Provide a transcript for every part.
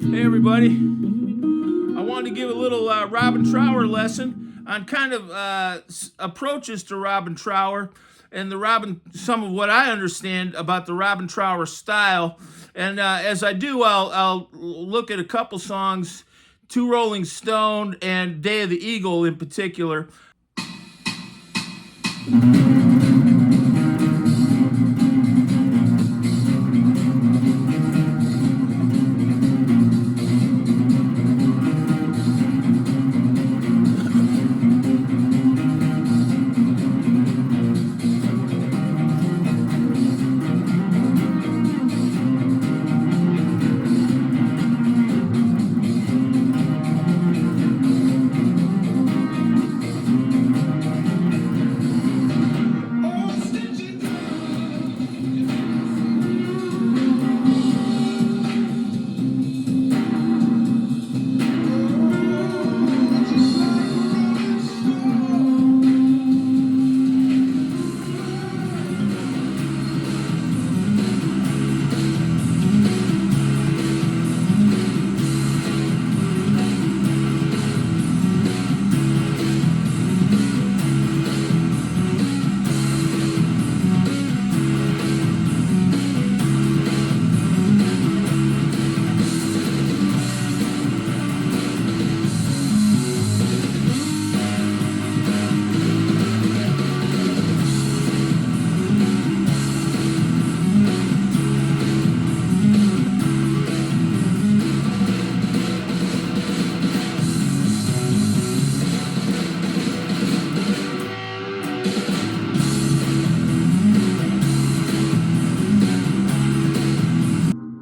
Hey everybody, I wanted to give a little Robin Trower lesson on kind of approaches to Robin Trower and some of what I understand about the Robin Trower style. And as I do, I'll look at a couple songs, Two Rolling Stone and Day of the Eagle in particular.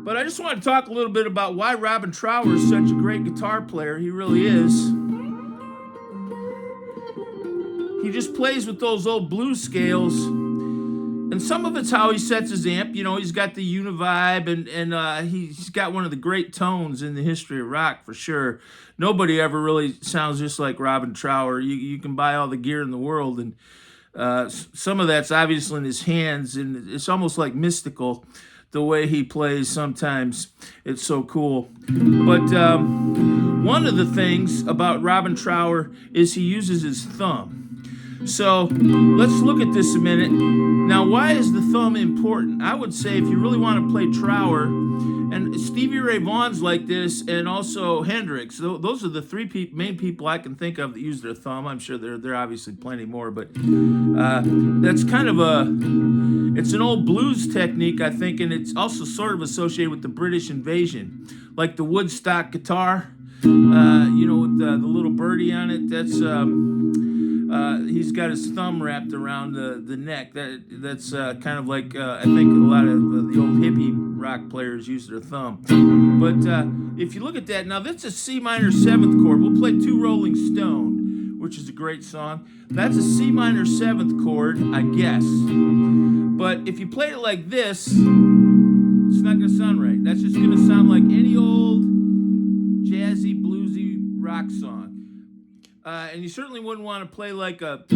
But I just want to talk a little bit about why Robin Trower is such a great guitar player. He really is. He just plays with those old blues scales. And some of it's how he sets his amp. You know, he's got the Univibe, and he's got one of the great tones in the history of rock, for sure. Nobody ever really sounds just like Robin Trower. You can buy all the gear in the world, and some of that's obviously in his hands, and it's almost like mystical the way he plays sometimes. It's so cool. But one of the things about Robin Trower is he uses his thumb. So let's look at this a minute. Now, why is the thumb important? I would say if you really want to play Trower, and Stevie Ray Vaughan's like this, and also Hendrix. Those are the three main people I can think of that use their thumb. I'm sure there are obviously plenty more, but that's kind of it's an old blues technique, I think, and it's also sort of associated with the British invasion, like the Woodstock guitar, with the little birdie on it. That's he's got his thumb wrapped around the neck. That's kind of like I think a lot of the old hippie rock players use their thumb. But if you look at that, now that's a C minor 7th chord. We'll play Two Rolling Stone, which is a great song. That's a C minor 7th chord, I guess. But if you play it like this, it's not going to sound right. That's just going to sound like any old jazzy, bluesy rock song. And you certainly wouldn't want to play like that.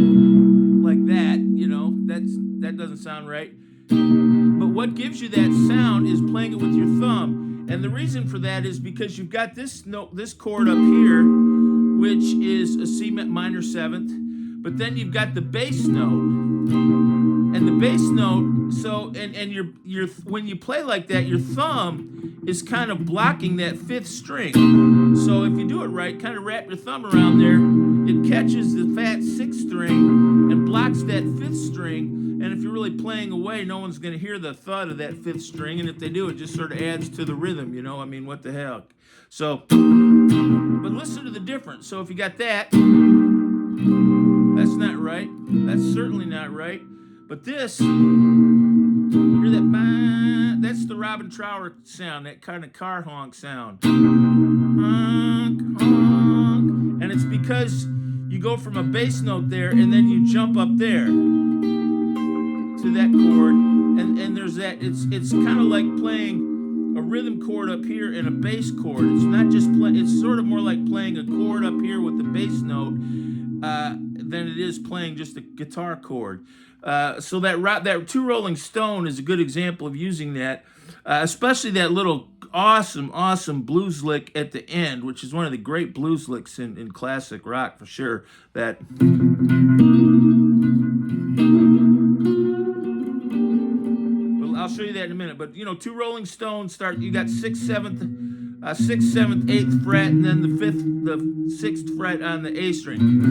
That doesn't sound right. But what gives you that sound is playing it with your thumb. And the reason for that is because you've got this chord up here, which is a C minor 7th, but then you've got the bass note. And the bass note, so and your when you play like that, your thumb is kind of blocking that 5th string. So if you do it right, kind of wrap your thumb around there, it catches the fat 6th string and blocks that 5th string. And if you're really playing away, no one's going to hear the thud of that 5th string. And if they do, it just sort of adds to the rhythm, I mean, what the heck. So, but listen to the difference. So if you got that, that's not right. That's certainly not right. But this, hear that? That's the Robin Trower sound, that kind of car honk sound. Honk, honk. And it's because you go from a bass note there, and then you jump up there to that chord, and there's that. It's kind of like playing a rhythm chord up here and a bass chord. It's not just it's sort of more like playing a chord up here with the bass note than it is playing just a guitar chord. So that Two Rolling Stone is a good example of using that, especially that little awesome blues lick at the end, which is one of the great blues licks in classic rock for sure. That well, I'll show you that in a minute. But you know, two Rolling Stones start. You got sixth, seventh, eighth fret, and then the sixth fret on the A string.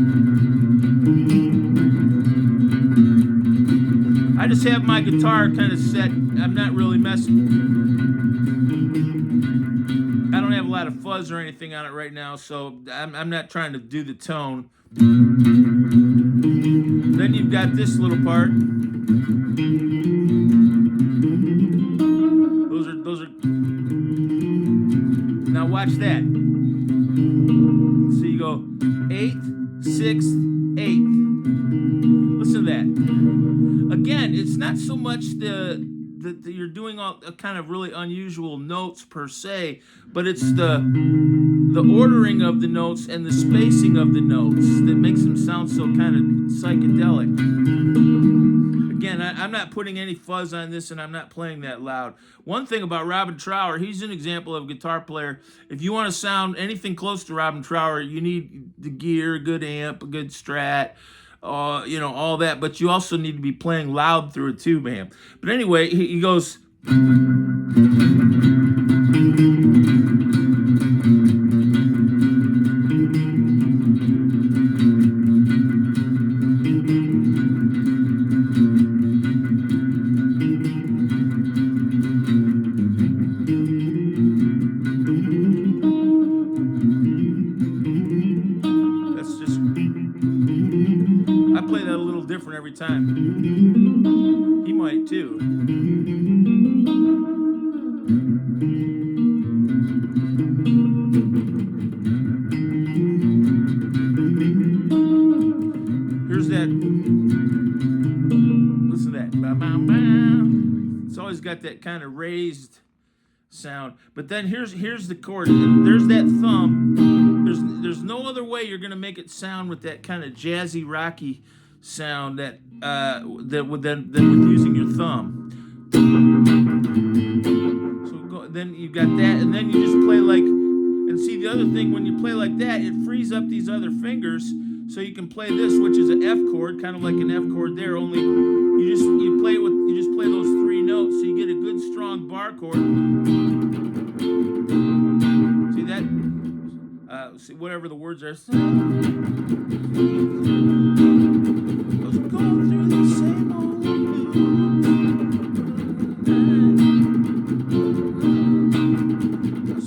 I just have my guitar kind of set. I'm not really I don't have a lot of fuzz or anything on it right now, so I'm not trying to do the tone. Then you've got this little part. Those are. Now watch that. So you go 8th, 6th, 8th. Listen to that. Again, it's not so much that you're doing all kind of really unusual notes per se, but it's the ordering of the notes and the spacing of the notes that makes them sound so kind of psychedelic. Again, I'm not putting any fuzz on this, and I'm not playing that loud. One thing about Robin Trower, he's an example of a guitar player. If you want to sound anything close to Robin Trower, you need the gear, a good amp, a good Strat, you know, all that. But you also need to be playing loud through a tube amp. But anyway, he goes. I play that a little different every time. He might too. Here's that. Listen to that. It's always got that kind of raised sound. But then here's the chord. There's that thumb. There's no other way you're gonna make it sound with that kind of jazzy, rocky sound than with using your thumb. So then you got that, and then you just play like. And see, the other thing, when you play like that, it frees up these other fingers, so you can play this, which is an F chord, kind of like an F chord there. Only you just play those three notes, so you get a good strong bar chord. See that? See whatever the words are. Going through the same old blues.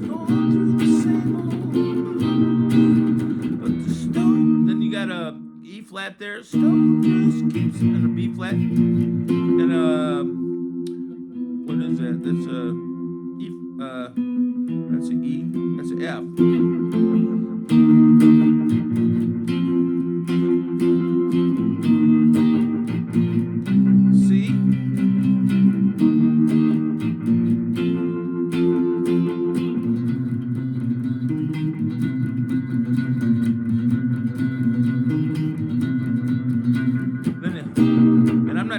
Going through the same old blues. But the stone. Then you got a E flat there. Stone just keeps and a B flat. And what is that? That's a E. That's an E. That's an F.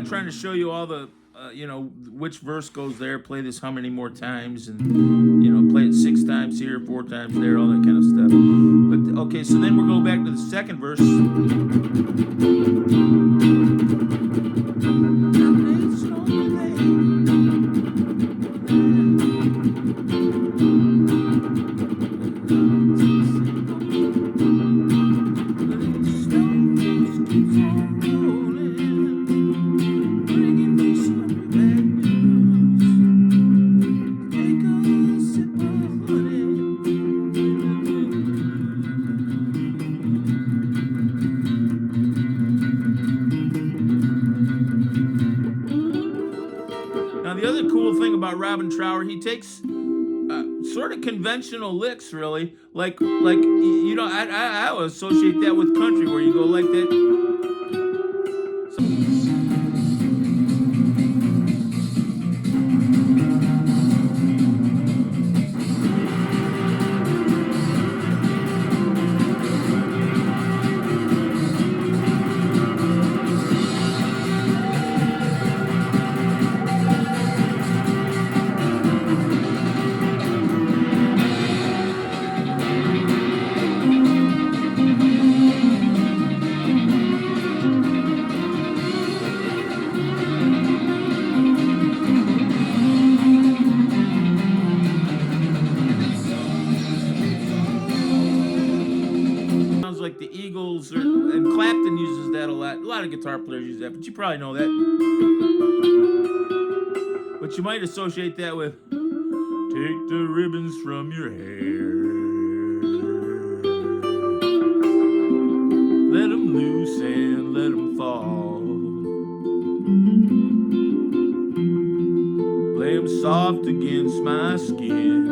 Trying to show you all the you know, which verse goes there, play this how many more times, and you know, play it 6 times here, 4 times there, all that kind of stuff. But okay, so then we'll go back to the second verse. Robin Trower, he takes sort of conventional licks, really, like you know, I would associate that with country, where you go like that. guitar players use that, but you probably know that. But you might associate that with take the ribbons from your hair. Let them loose and let them fall. Lay them soft against my skin,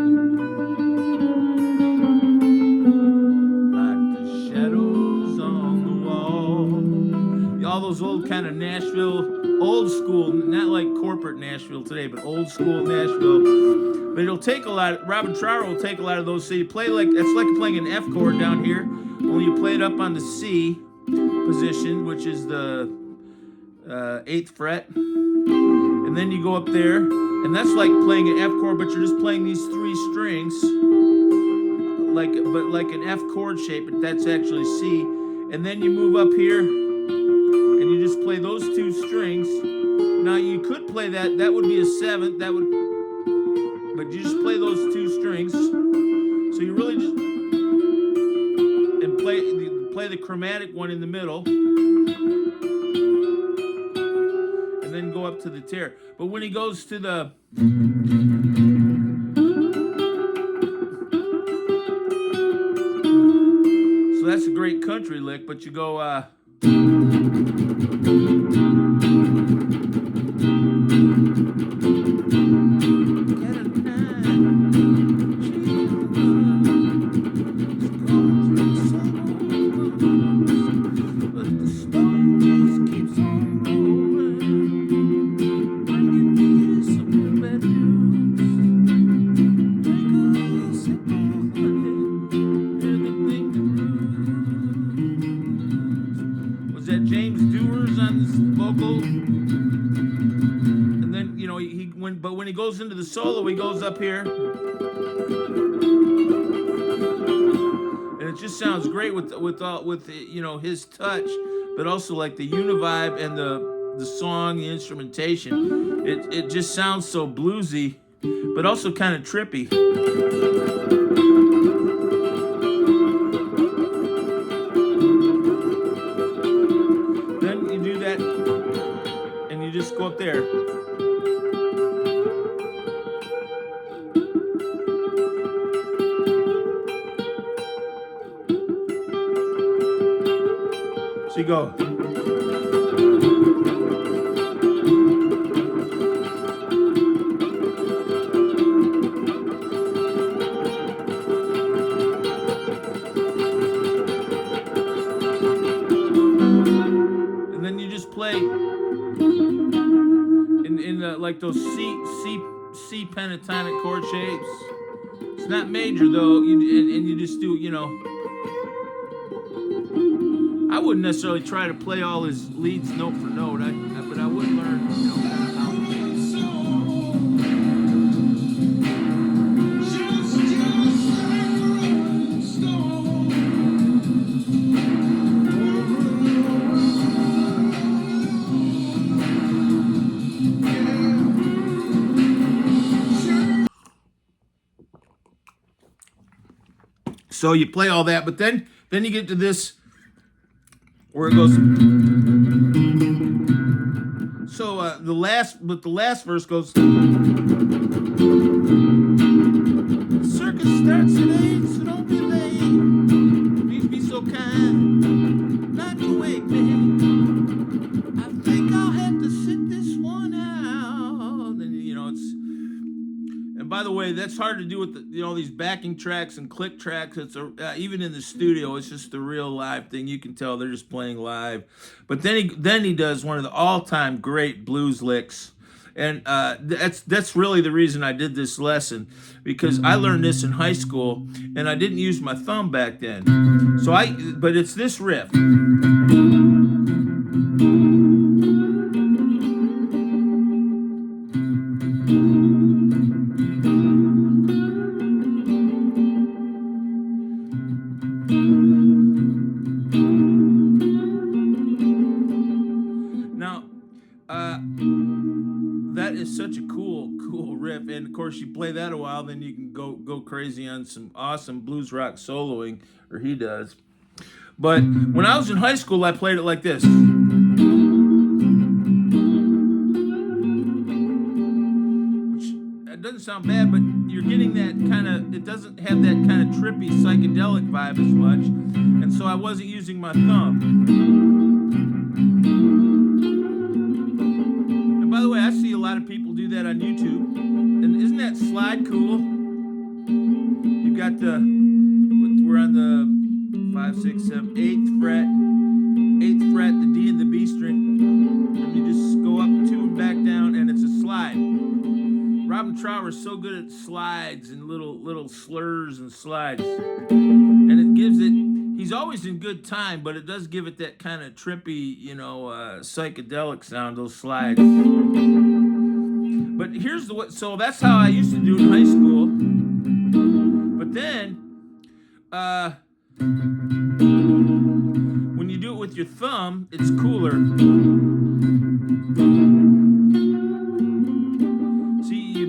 like the shadows on the wall. All those old kind of Nashville, old school, not like corporate Nashville today, but old school Nashville. But it'll take a lot. Robin Trower will take a lot of those. So you play like it's like playing an F chord down here, only you play it up on the C position, which is the 8th fret, and then you go up there, and that's like playing an F chord, but you're just playing these 3 strings, like an F chord shape, but that's actually C. And then you move up here, and you just play those 2 strings. Now you could play that. That would be a 7th. That would. But you just play those 2 strings, so you really just and play the chromatic one in the middle, and then go up to the tear. But when he goes to the so that's a great country lick. But you go when he goes into the solo, he goes up here, and it just sounds great with his touch, but also like the univibe and the song, the instrumentation. It just sounds so bluesy, but also kind of trippy. Then you do that, and you just go up there. So you go. And then you just play in like those C pentatonic chord shapes. It's not major though, and you just do, I wouldn't necessarily try to play all his leads note for note, but I would learn, kind of how to play. So you play all that, but then you get to this where it goes. So the last verse goes. The circus starts at 8, so don't be late. Please be so kind, not to wake me. I think I'll have to sit this one out. And it's. And by the way, that's hard to do with these backing tracks and click tracks. It's even in the studio, it's just a real live thing. You can tell they're just playing live. But then he does one of the all-time great blues licks, and that's really the reason I did this lesson, because I learned this in high school and I didn't use my thumb back then. But it's this riff. That is such a cool riff, and of course you play that a while, then you can go crazy on some awesome blues rock soloing, or he does. But when I was in high school, I played it like this. doesn't sound bad, but you're getting that kind of, it doesn't have that kind of trippy psychedelic vibe as much, and so I wasn't using my thumb. And by the way, I see a lot of people do that on YouTube, and isn't that slide cool? You got we're on the 5, 6, 7, 8th fret, the D and the B string, and you just go up 2 and back down, and it's a slide. Robin Trower is so good at slides and little slurs and slides, and it gives it. He's always in good time, but it does give it that kind of trippy, psychedelic sound. Those slides. But here's so that's how I used to do it in high school. But then, when you do it with your thumb, it's cooler.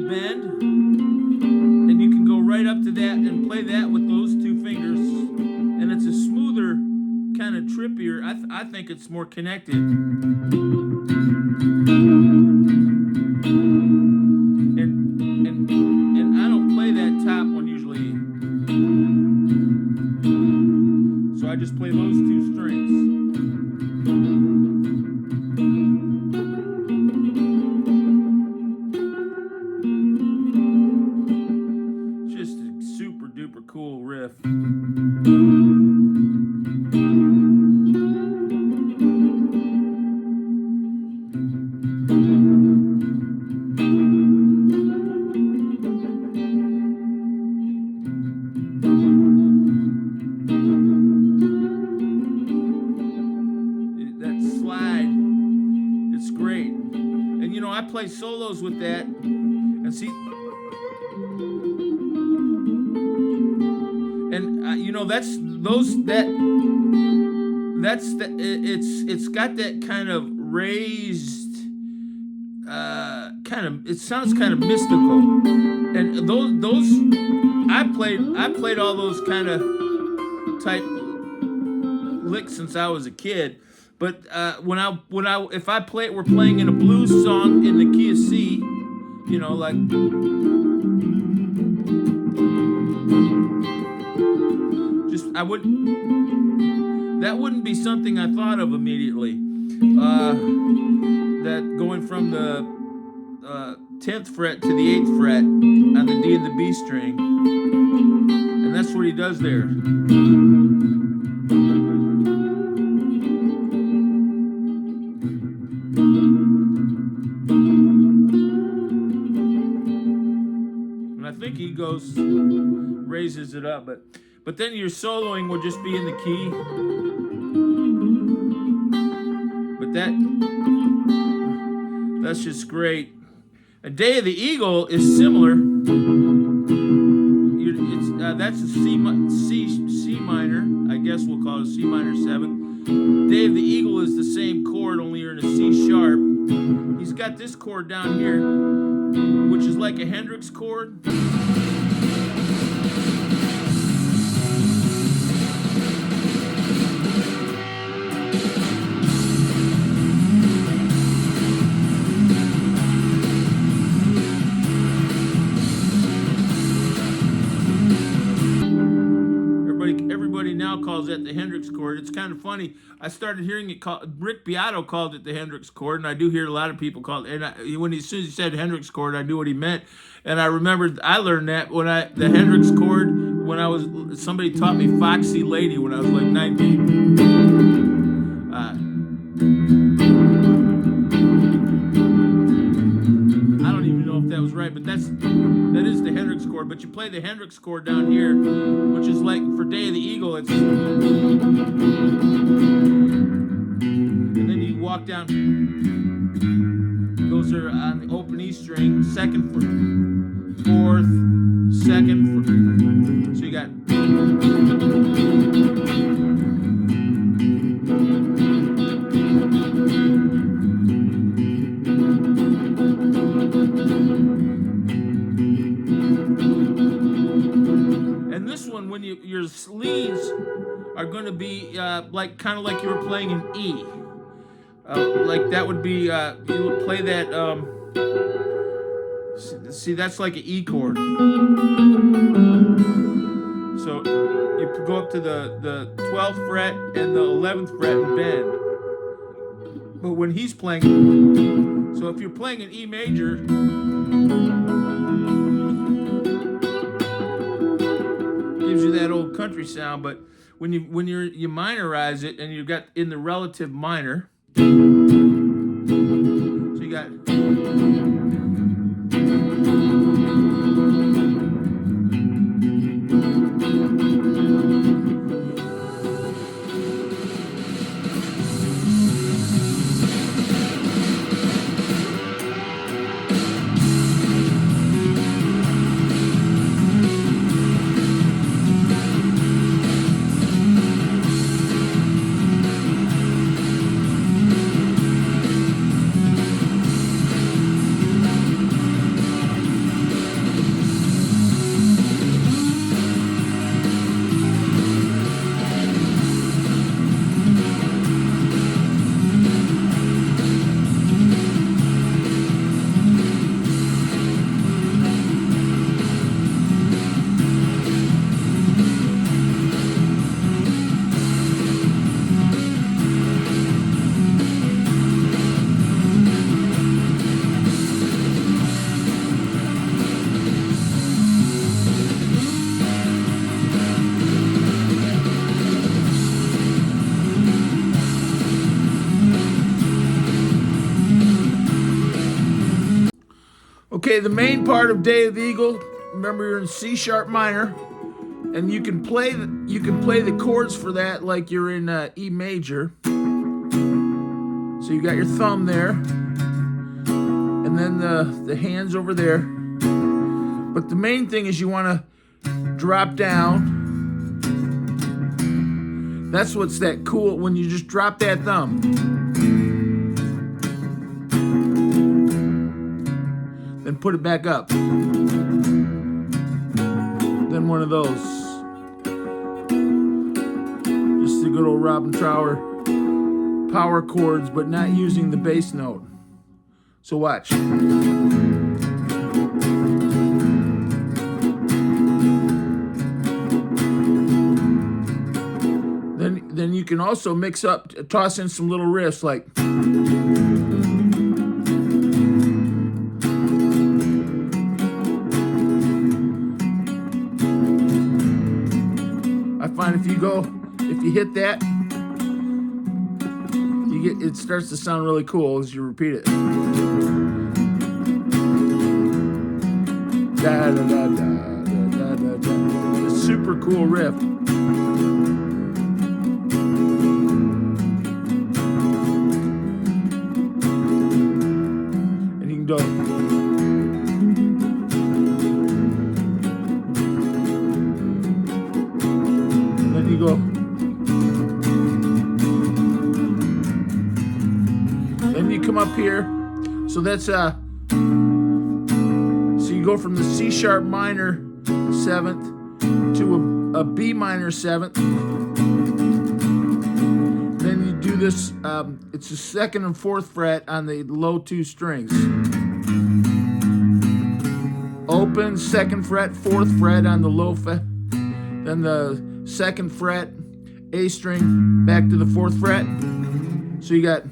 Bend, and you can go right up to that and play that with those 2 fingers, and it's a smoother, kind of trippier. I think it's more connected. And I don't play that top one usually, so I just play those 2 strings. Cool riff. That slide, it's great. And I play solos with that, and see. And it's got that kind of raised, it sounds kind of mystical, and those I played all those kind of type licks since I was a kid. But if we're playing in a blues song in the key of C, like. That wouldn't be something I thought of immediately. That going from the 10th fret to the 8th fret on the D and the B string, and that's what he does there. And I think he raises it up, but then your soloing will just be in the key. But that's just great. A Day of the Eagle is similar. That's a C minor. I guess we'll call it a C minor 7. Day of the Eagle is the same chord, only you're in a C sharp. He's got this chord down here, which is like a Hendrix chord. Everybody now calls that the Hendrix chord. It's kind of funny. I started hearing it called. Rick Beato called it the Hendrix chord, and I do hear a lot of people call it. And as soon as he said Hendrix chord, I knew what he meant. And I remembered I learned that the Hendrix chord when somebody taught me Foxy Lady when I was like 19. I don't even know if that was right, but that is the Hendrix chord. But you play the Hendrix chord down here, which is like for Day of the Eagle. It's and then you walk down. Those are on the open E string, 2nd, 4th, 2nd. So you got. And this one, when your leads are going to be kind of like you were playing in E. Like that would be you would play that See, that's like an E chord. So you go up to the 12th fret and the 11th fret and bend. But when he's playing, so if you're playing an E major, gives you that old country sound. But when you minorize it and you've got in the relative minor, so you got. Okay, the main part of Day of the Eagle. Remember, you're in C sharp minor, and you can play the chords for that like you're in E major. So you got your thumb there, and then the hands over there. But the main thing is you want to drop down. That's what's that cool when you just drop that thumb. Then put it back up. Then one of those. Just the good old Robin Trower power chords, but not using the bass note. So watch. Then you can also mix up, toss in some little riffs like. I find if you hit that, it starts to sound really cool as you repeat it. Da, da, da, da, da, da, da. It's a super cool riff. And you can go. Then you go. Then you come up here. So that's so you go from the C sharp minor 7th to a B minor 7th. Then you do this, it's the 2nd and 4th fret on the low 2 strings. Open, 2nd fret, 4th fret on the low fret. Then the 2nd fret, A string, back to the 4th fret. So you got.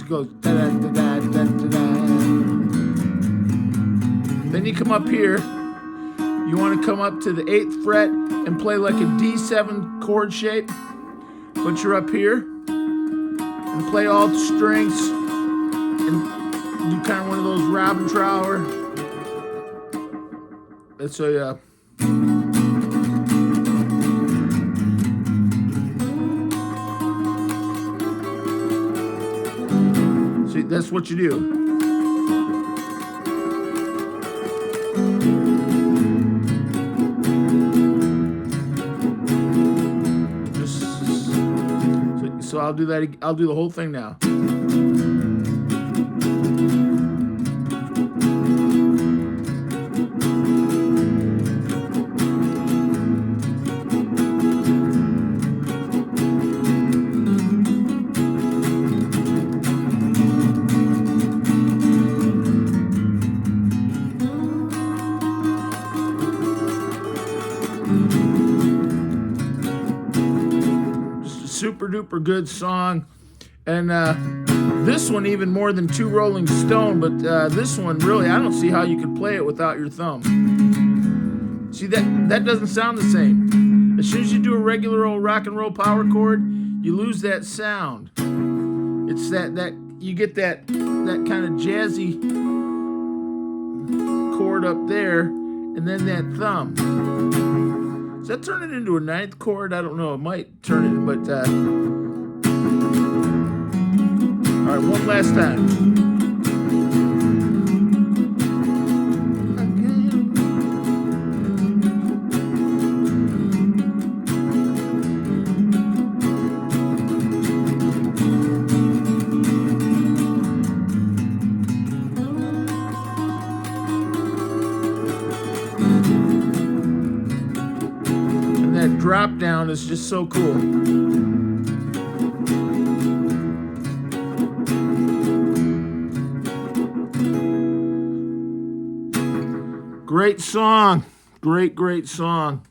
Goes da da da da da da. Then you come up here. You want to come up to the 8th fret and play like a D7 chord shape, but you're up here and play all the strings and do kind of one of those Robin Trower. That's a see, that's what you do. so I'll do that. I'll do the whole thing now. Super duper good song, and this one even more than Two Rolling Stone, but this one really, I don't see how you could play it without your thumb. See, that doesn't sound the same. As soon as you do a regular old rock and roll power chord, you lose that sound. It's that you get that kind of jazzy chord up there, and then that thumb. Does that turn it into a ninth chord? I don't know. It might turn it, but all right, one last time. That drop down is just so cool. Great song. Great song.